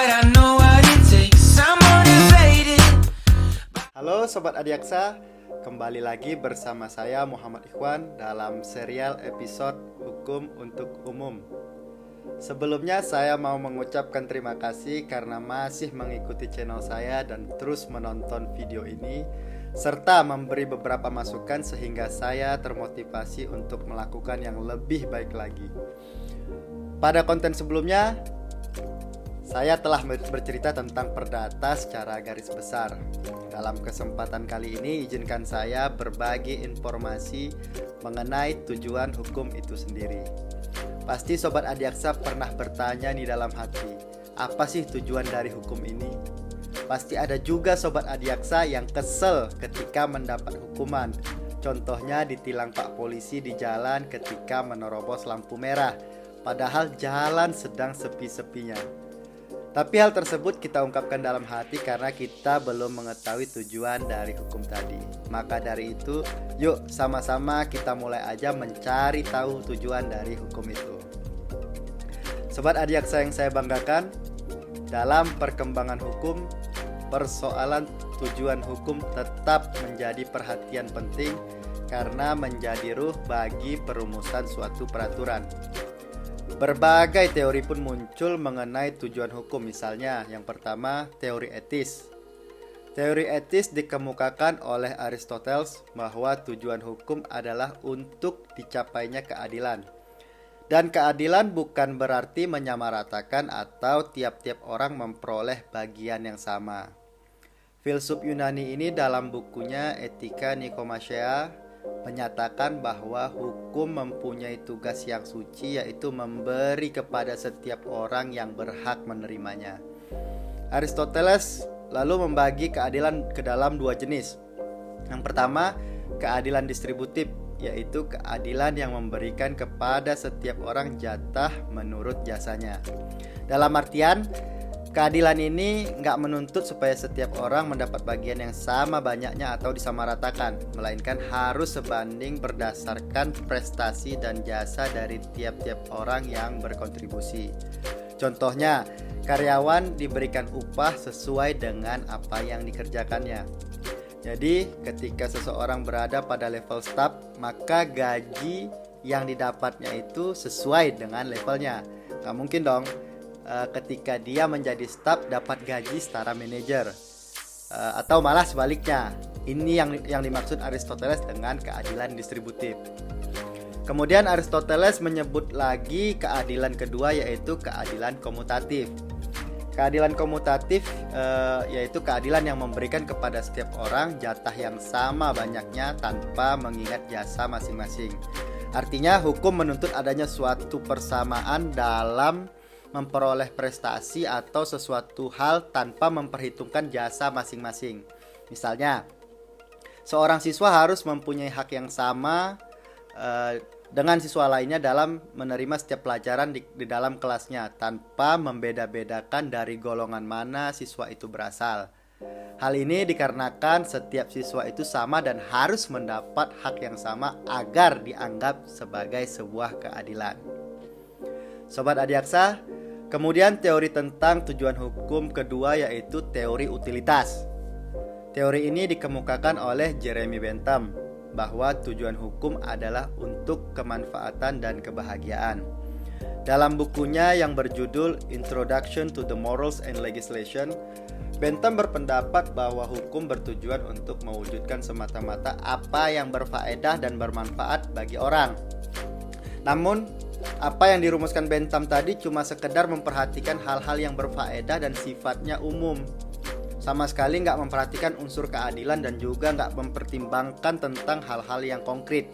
but I know what it takes. I'm motivated. Halo Sobat Adiaksa, kembali lagi bersama saya Muhammad Ikhwan dalam serial episode Hukum untuk Umum. Sebelumnya saya mau mengucapkan terima kasih karena masih mengikuti channel saya dan terus menonton video ini, serta memberi beberapa masukan sehingga saya termotivasi untuk melakukan yang lebih baik lagi. Pada konten sebelumnya, saya telah bercerita tentang perdata secara garis besar. Dalam kesempatan kali ini, izinkan saya berbagi informasi mengenai tujuan hukum itu sendiri. Pasti Sobat Adiaksa pernah bertanya nih dalam hati, apa sih tujuan dari hukum ini? Pasti ada juga Sobat Adiaksa yang kesel ketika mendapat hukuman. Contohnya ditilang Pak Polisi di jalan ketika menerobos lampu merah, padahal jalan sedang sepi-sepinya. Tapi hal tersebut kita ungkapkan dalam hati karena kita belum mengetahui tujuan dari hukum tadi. Maka dari itu, yuk sama-sama kita mulai aja mencari tahu tujuan dari hukum itu. Sobat Adiaksa yang saya banggakan, dalam perkembangan hukum, persoalan tujuan hukum tetap menjadi perhatian penting karena menjadi ruh bagi perumusan suatu peraturan. Berbagai teori pun muncul mengenai tujuan hukum. Misalnya, yang pertama, teori etis. Teori etis dikemukakan oleh Aristoteles bahwa tujuan hukum adalah untuk dicapainya keadilan. Dan keadilan bukan berarti menyamaratakan atau tiap-tiap orang memperoleh bagian yang sama. Filsuf Yunani ini dalam bukunya Etika Nikomacheia menyatakan bahwa hukum mempunyai tugas yang suci, yaitu memberi kepada setiap orang yang berhak menerimanya. Aristoteles lalu membagi keadilan ke dalam dua jenis. Yang pertama, keadilan distributif, yaitu keadilan yang memberikan kepada setiap orang jatah menurut jasanya. Dalam artian, keadilan ini nggak menuntut supaya setiap orang mendapat bagian yang sama banyaknya atau disamaratakan, melainkan harus sebanding berdasarkan prestasi dan jasa dari tiap-tiap orang yang berkontribusi. Contohnya, karyawan diberikan upah sesuai dengan apa yang dikerjakannya. Jadi, ketika seseorang berada pada level staff, maka gaji yang didapatnya itu sesuai dengan levelnya. Nggak mungkin dong ketika dia menjadi staf dapat gaji setara manajer, atau malah sebaliknya. Ini yang dimaksud Aristoteles dengan keadilan distributif. Kemudian Aristoteles menyebut lagi keadilan kedua, yaitu keadilan komutatif. Keadilan komutatif yaitu keadilan yang memberikan kepada setiap orang jatah yang sama banyaknya tanpa mengingat jasa masing-masing. Artinya hukum menuntut adanya suatu persamaan dalam memperoleh prestasi atau sesuatu hal tanpa memperhitungkan jasa masing-masing. Misalnya, seorang siswa harus mempunyai hak yang sama dengan siswa lainnya dalam menerima setiap pelajaran di dalam kelasnya tanpa membeda-bedakan dari golongan mana siswa itu berasal. Hal ini dikarenakan setiap siswa itu sama dan harus mendapat hak yang sama agar dianggap sebagai sebuah keadilan. Sobat Adiaksa, kemudian teori tentang tujuan hukum kedua yaitu teori utilitas. Teori ini dikemukakan oleh Jeremy Bentham bahwa tujuan hukum adalah untuk kemanfaatan dan kebahagiaan. Dalam bukunya yang berjudul Introduction to the Morals and Legislation, Bentham berpendapat bahwa hukum bertujuan untuk mewujudkan semata-mata apa yang berfaedah dan bermanfaat bagi orang. Namun, apa yang dirumuskan Bentham tadi cuma sekedar memperhatikan hal-hal yang berfaedah dan sifatnya umum. Sama sekali nggak memperhatikan unsur keadilan dan juga nggak mempertimbangkan tentang hal-hal yang konkret.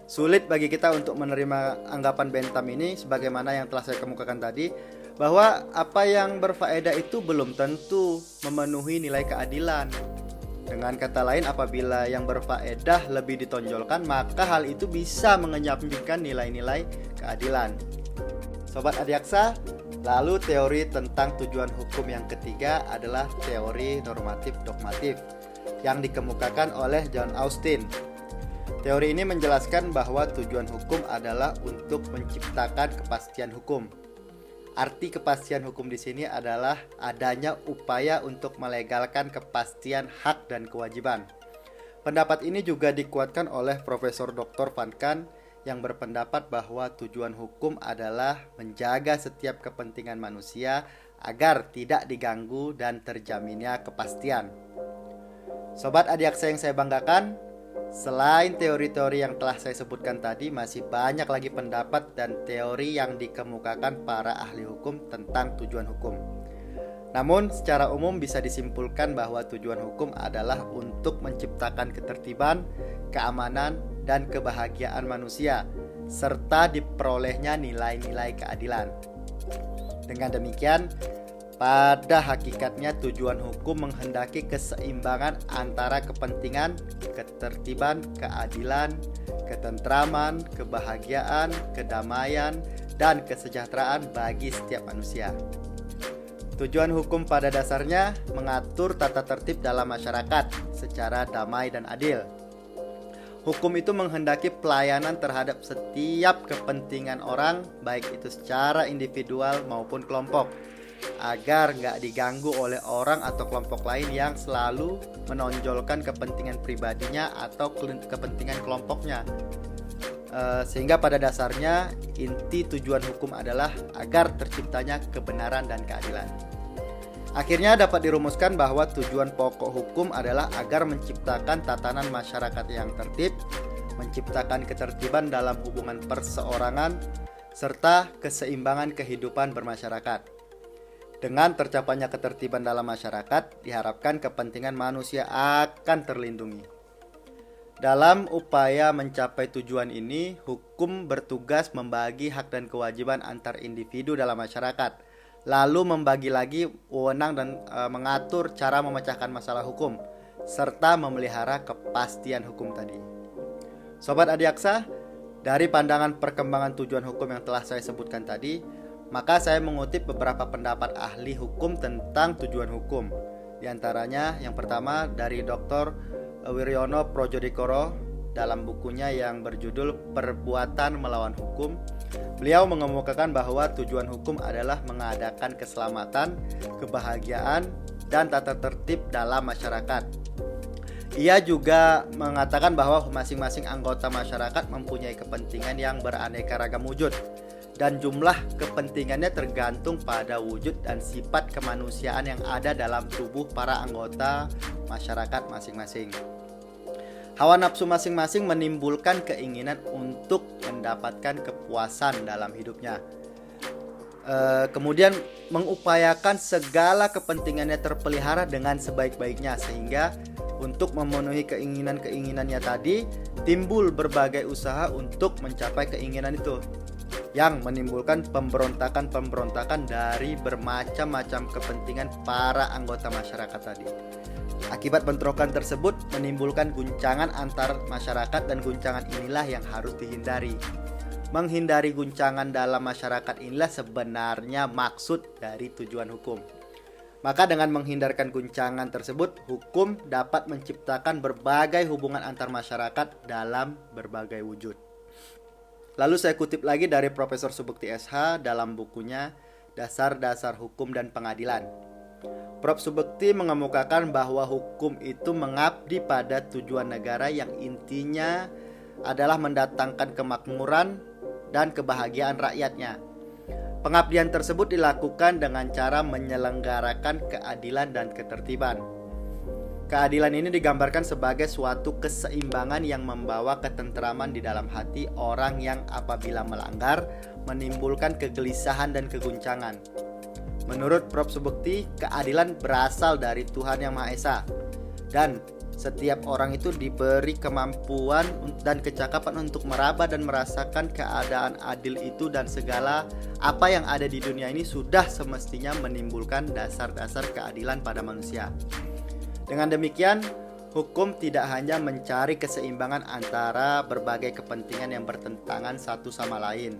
Sulit bagi kita untuk menerima anggapan Bentham ini sebagaimana yang telah saya kemukakan tadi, bahwa apa yang berfaedah itu belum tentu memenuhi nilai keadilan. Dengan kata lain, apabila yang berfaedah lebih ditonjolkan, maka hal itu bisa mengesampingkan nilai-nilai keadilan. Sobat Adiaksa, lalu teori tentang tujuan hukum yang ketiga adalah teori normatif dogmatif yang dikemukakan oleh John Austin. Teori ini menjelaskan bahwa tujuan hukum adalah untuk menciptakan kepastian hukum. Arti kepastian hukum di sini adalah adanya upaya untuk melegalkan kepastian hak dan kewajiban. Pendapat ini juga dikuatkan oleh Profesor Dr. Van Kan yang berpendapat bahwa tujuan hukum adalah menjaga setiap kepentingan manusia agar tidak diganggu dan terjaminnya kepastian. Sobat Adiaksa yang saya banggakan, selain teori-teori yang telah saya sebutkan tadi, masih banyak lagi pendapat dan teori yang dikemukakan para ahli hukum tentang tujuan hukum. Namun, secara umum bisa disimpulkan bahwa tujuan hukum adalah untuk menciptakan ketertiban, keamanan, dan kebahagiaan manusia, serta diperolehnya nilai-nilai keadilan. Dengan demikian, pada hakikatnya tujuan hukum menghendaki keseimbangan antara kepentingan, ketertiban, keadilan, ketentraman, kebahagiaan, kedamaian, dan kesejahteraan bagi setiap manusia. Tujuan hukum pada dasarnya mengatur tata tertib dalam masyarakat secara damai dan adil. Hukum itu menghendaki pelayanan terhadap setiap kepentingan orang, baik itu secara individual maupun kelompok, agar nggak diganggu oleh orang atau kelompok lain yang selalu menonjolkan kepentingan pribadinya atau kepentingan kelompoknya. Sehingga pada dasarnya inti tujuan hukum adalah agar terciptanya kebenaran dan keadilan. Akhirnya dapat dirumuskan bahwa tujuan pokok hukum adalah agar menciptakan tatanan masyarakat yang tertib, menciptakan ketertiban dalam hubungan perseorangan, serta keseimbangan kehidupan bermasyarakat. Dengan tercapainya ketertiban dalam masyarakat, diharapkan kepentingan manusia akan terlindungi. Dalam upaya mencapai tujuan ini, hukum bertugas membagi hak dan kewajiban antar individu dalam masyarakat, lalu membagi lagi wewenang dan mengatur cara memecahkan masalah hukum, serta memelihara kepastian hukum tadi. Sobat Adiaksa, dari pandangan perkembangan tujuan hukum yang telah saya sebutkan tadi, maka saya mengutip beberapa pendapat ahli hukum tentang tujuan hukum. Di antaranya yang pertama dari Dr. Wiryono Projodikoro dalam bukunya yang berjudul Perbuatan Melawan Hukum. Beliau mengemukakan bahwa tujuan hukum adalah mengadakan keselamatan, kebahagiaan, dan tata tertib dalam masyarakat. Ia juga mengatakan bahwa masing-masing anggota masyarakat mempunyai kepentingan yang beraneka ragam wujud, dan jumlah kepentingannya tergantung pada wujud dan sifat kemanusiaan yang ada dalam tubuh para anggota masyarakat masing-masing. Hawa nafsu masing-masing menimbulkan keinginan untuk mendapatkan kepuasan dalam hidupnya. Kemudian mengupayakan segala kepentingannya terpelihara dengan sebaik-baiknya, sehingga untuk memenuhi keinginan-keinginannya tadi timbul berbagai usaha untuk mencapai keinginan itu, yang menimbulkan pemberontakan-pemberontakan dari bermacam-macam kepentingan para anggota masyarakat tadi. Akibat bentrokan tersebut menimbulkan guncangan antar masyarakat, dan guncangan inilah yang harus dihindari. Menghindari guncangan dalam masyarakat inilah sebenarnya maksud dari tujuan hukum. Maka dengan menghindarkan guncangan tersebut, hukum dapat menciptakan berbagai hubungan antar masyarakat dalam berbagai wujud. Lalu saya kutip lagi dari Profesor Subukti SH dalam bukunya Dasar-Dasar Hukum dan Pengadilan. Prof. Subukti mengemukakan bahwa hukum itu mengabdi pada tujuan negara yang intinya adalah mendatangkan kemakmuran dan kebahagiaan rakyatnya. Pengabdian tersebut dilakukan dengan cara menyelenggarakan keadilan dan ketertiban. Keadilan ini digambarkan sebagai suatu keseimbangan yang membawa ketentraman di dalam hati orang yang apabila melanggar menimbulkan kegelisahan dan keguncangan. Menurut Prof. Subukti, keadilan berasal dari Tuhan Yang Maha Esa, dan setiap orang itu diberi kemampuan dan kecakapan untuk meraba dan merasakan keadaan adil itu, dan segala apa yang ada di dunia ini sudah semestinya menimbulkan dasar-dasar keadilan pada manusia. Dengan demikian, hukum tidak hanya mencari keseimbangan antara berbagai kepentingan yang bertentangan satu sama lain,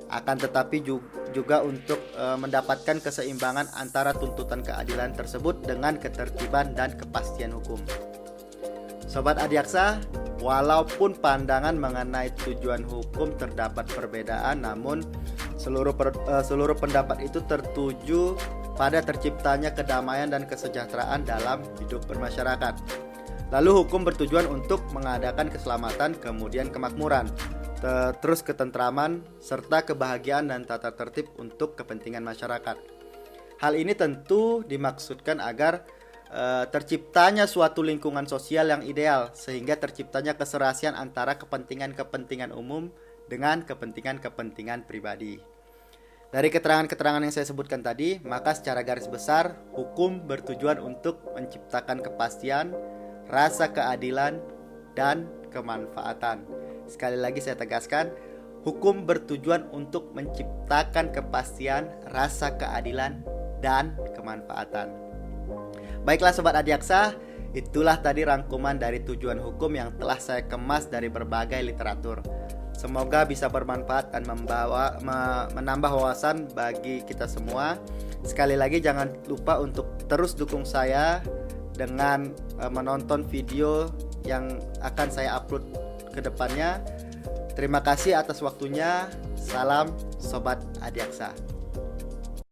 akan tetapi juga untuk mendapatkan keseimbangan antara tuntutan keadilan tersebut dengan ketertiban dan kepastian hukum. Sobat Adiaksa, walaupun pandangan mengenai tujuan hukum terdapat perbedaan, namun seluruh pendapat itu tertuju pada terciptanya kedamaian dan kesejahteraan dalam hidup bermasyarakat. Lalu hukum bertujuan untuk mengadakan keselamatan, kemudian kemakmuran, terus ketentraman, serta kebahagiaan dan tata tertib untuk kepentingan masyarakat. Hal ini tentu dimaksudkan agar terciptanya suatu lingkungan sosial yang ideal, sehingga terciptanya keserasian antara kepentingan-kepentingan umum dengan kepentingan-kepentingan pribadi. Dari keterangan-keterangan yang saya sebutkan tadi, maka secara garis besar, hukum bertujuan untuk menciptakan kepastian, rasa keadilan, dan kemanfaatan. Sekali lagi saya tegaskan, hukum bertujuan untuk menciptakan kepastian, rasa keadilan, dan kemanfaatan. Baiklah Sobat Adiaksa, itulah tadi rangkuman dari tujuan hukum yang telah saya kemas dari berbagai literatur. Semoga bisa bermanfaat dan menambah wawasan bagi kita semua. Sekali lagi jangan lupa untuk terus dukung saya dengan menonton video yang akan saya upload ke depannya. Terima kasih atas waktunya. Salam Sobat Adiaksa.